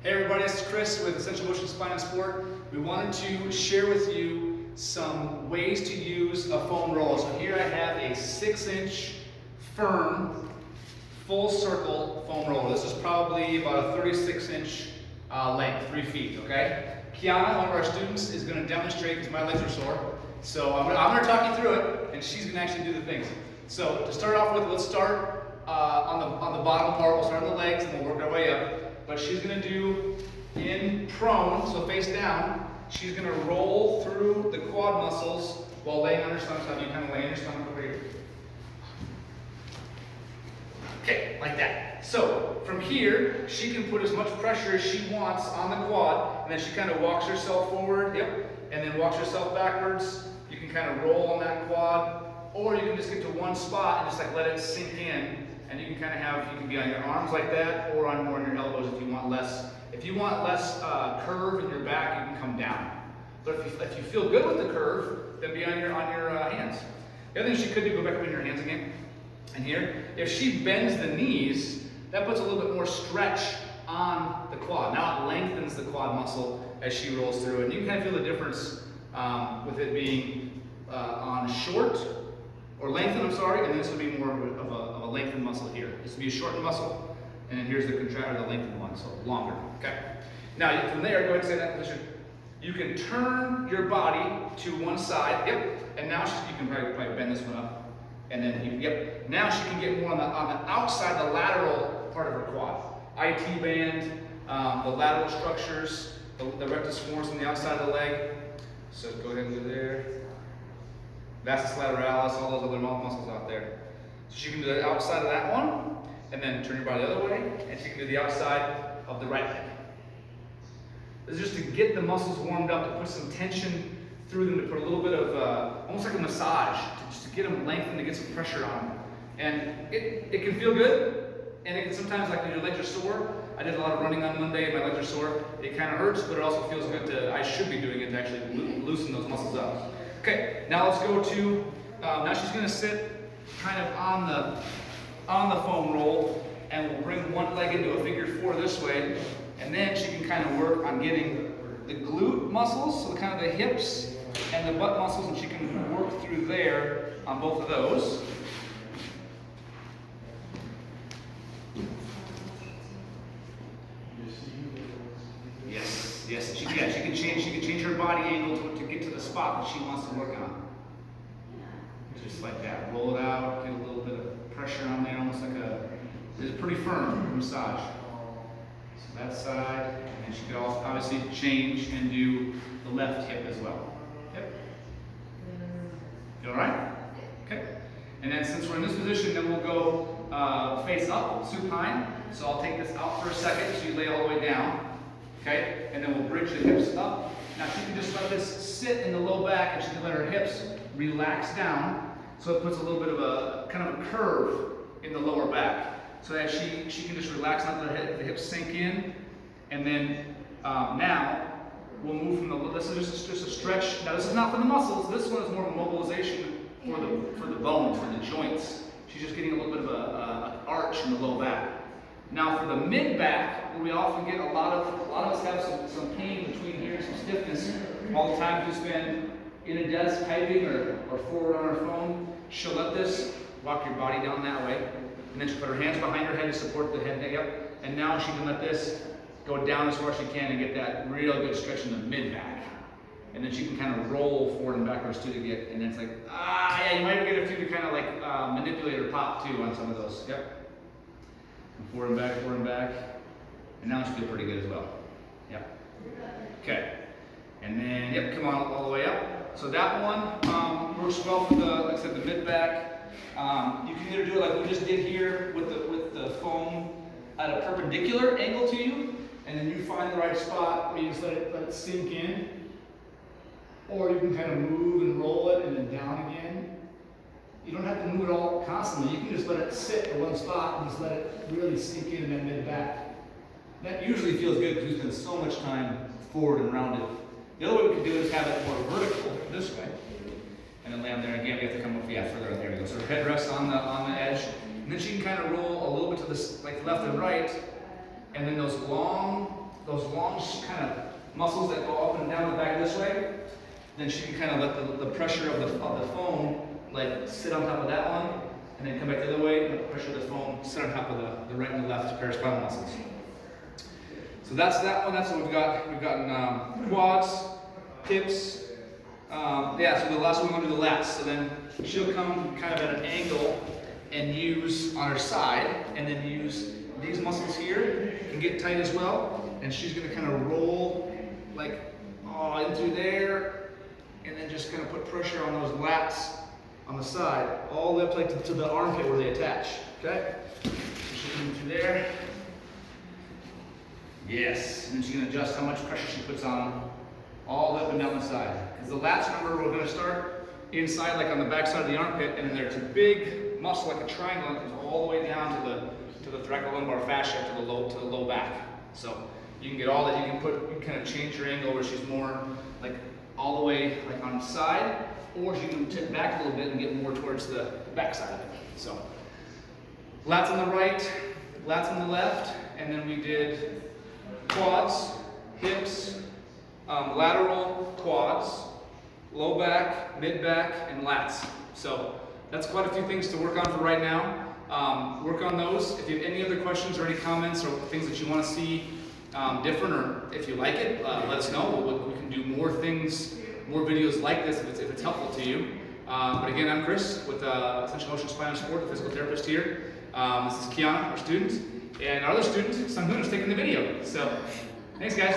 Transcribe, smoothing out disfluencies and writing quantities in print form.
Hey everybody, this is Chris with Essential Motion Spine and Sport. We wanted to share with you some ways to use a foam roller. So here I have a 6-inch firm full circle foam roller. This is probably about a 36-inch length, 3 feet, okay? Kiana, one of our students, is going to demonstrate because my legs are sore. So I'm going to talk you through it, and she's going to actually do the things. So to start off with, let's start on the bottom part. We'll start on the legs, and we'll work our way up. But she's going to do in prone, so face down. She's going to roll through the quad muscles while laying on her stomach. So you kind of lay on your stomach over here. Okay, like that. So from here, she can put as much pressure as she wants on the quad, and then she kind of walks herself forward, and then walks herself backwards. You can kind of roll on that quad, or you can just get to one spot and just like let it sink in, and you can kind of have, you can be on your arms like that, or on more on your elbows if you want less. If you want less curve in your back, you can come down. But if you feel good with the curve, then be on your hands. The other thing she could do, go back up in your hands again. And here, if she bends the knees, that puts a little bit more stretch on the quad. Now it lengthens the quad muscle as she rolls through. And you can kind of feel the difference with it being on short, or lengthened, I'm sorry, and then this would be more of a lengthened muscle here. This would be a shortened muscle, and then here's the contractor, the lengthened one, so longer, okay? Now from there, go ahead and stay in that position. You can turn your body to one side, and now you can probably bend this one up. And then, now she can get more on the outside, the lateral part of her quad. IT band, the lateral structures, the rectus femoris on the outside of the leg. So go ahead and go there. Vastus lateralis, all those other muscles out there. So she can do the outside of that one, and then turn your body the other way, and she can do the outside of the right leg. This is just to get the muscles warmed up, to put some tension through them, to put a little bit of, almost like a massage, just to get them lengthened, to get some pressure on them. And it can feel good, and it can sometimes, like when your legs are sore. I did a lot of running on Monday, and my legs are sore. It kind of hurts, but it also feels good I should be doing it to actually loosen those muscles up. Okay, now let's go to, now she's going to sit kind of on the foam roll, and we'll bring one leg into a figure 4 this way, and then she can kind of work on getting the glute muscles, so kind of the hips and the butt muscles, and she can work through there on both of those. Yes, she can change her body angle to get to the spot that she wants to work on. Just like that. Roll it out, get a little bit of pressure on there, almost like it's pretty firm massage. So that side, and she could also obviously change and do the left hip as well. Yep. You all right? Okay. And then since we're in this position, then we'll go face up, supine. So I'll take this out for a second, so you lay all the way down. Okay, and then we'll bridge the hips up. Now she can just let this sit in the low back, and she can let her hips relax down, so it puts a little bit of a kind of a curve in the lower back. So that she can just relax and let the hips sink in, and then now we'll move from this is just a stretch. Now this is not for the muscles. This one is more of a mobilization for the bones, for the joints. She's just getting a little bit of an arch in the low back. Now for the mid back, where we often get a lot of us have some pain between here, some stiffness, all the time we spend in a desk typing or forward on our phone. She'll let this walk your body down that way, and then she'll put her hands behind her head to support the head. And now she can let this go down as far as she can and get that real good stretch in the mid back. And then she can kind of roll forward and backwards too to get, and then it's like, you might get a few to kind of like manipulate or pop too on some of those. And forward and back. And now she feels pretty good as well. Okay. And then, come on all the way up. So that one works well for like I said, the mid back. You can either do it like we just did here with the foam at a perpendicular angle to you, and then you find the right spot where you just let it sink in. Or you can kind of move and roll it and then down again. You don't have to move it all constantly. You can just let it sit in one spot and just let it really sink in that mid back. That usually feels good because we spend so much time forward and rounded. The other way we could do it is have it more vertical this way, and then lay on there again. We have to come up, further. There we go. So her head rests on the edge, and then she can kind of roll a little bit to the like left and right, and then those long those long kind of muscles that go up and down the back this way, then she can kind of let the pressure of the foam like sit on top of that one, and then come back the other way, and let the pressure of the foam sit on top of the right and the left paraspinal muscles. So that's that one. That's what we've got. We've gotten quads, hips. Yeah, so the last one we're going to do the lats. So then she'll come kind of at an angle and use on her side, and then use these muscles here and get tight as well. And she's going to kind of roll like in through there, and then just kind of put pressure on those lats on the side, all the way up like to the armpit where they attach. Okay? So she's going through there. Yes, and then she's going to adjust how much pressure she puts on them, all the way up and down the side. Because the lats, remember, we're going to start inside, like on the back side of the armpit, and then there's a big muscle, like a triangle, that goes all the way down to the thoracolumbar fascia, to the low back. So you can get all that. You can kind of change your angle where she's more like all the way like on the side, or you can tip back a little bit and get more towards the back side of it. So lats on the right, lats on the left, and then we did quads, hips, lateral quads, low back, mid back, and lats. So that's quite a few things to work on for right now. Work on those. If you have any other questions or any comments or things that you want to see different, or if you like it, let us know. We can do more things, more videos like this if it's helpful to you. But again, I'm Chris with Essential Motion Spine and Sport, the physical therapist here. This is Kiana, our student, and our other student, Sung Hoon, is taking the video. So thanks, guys.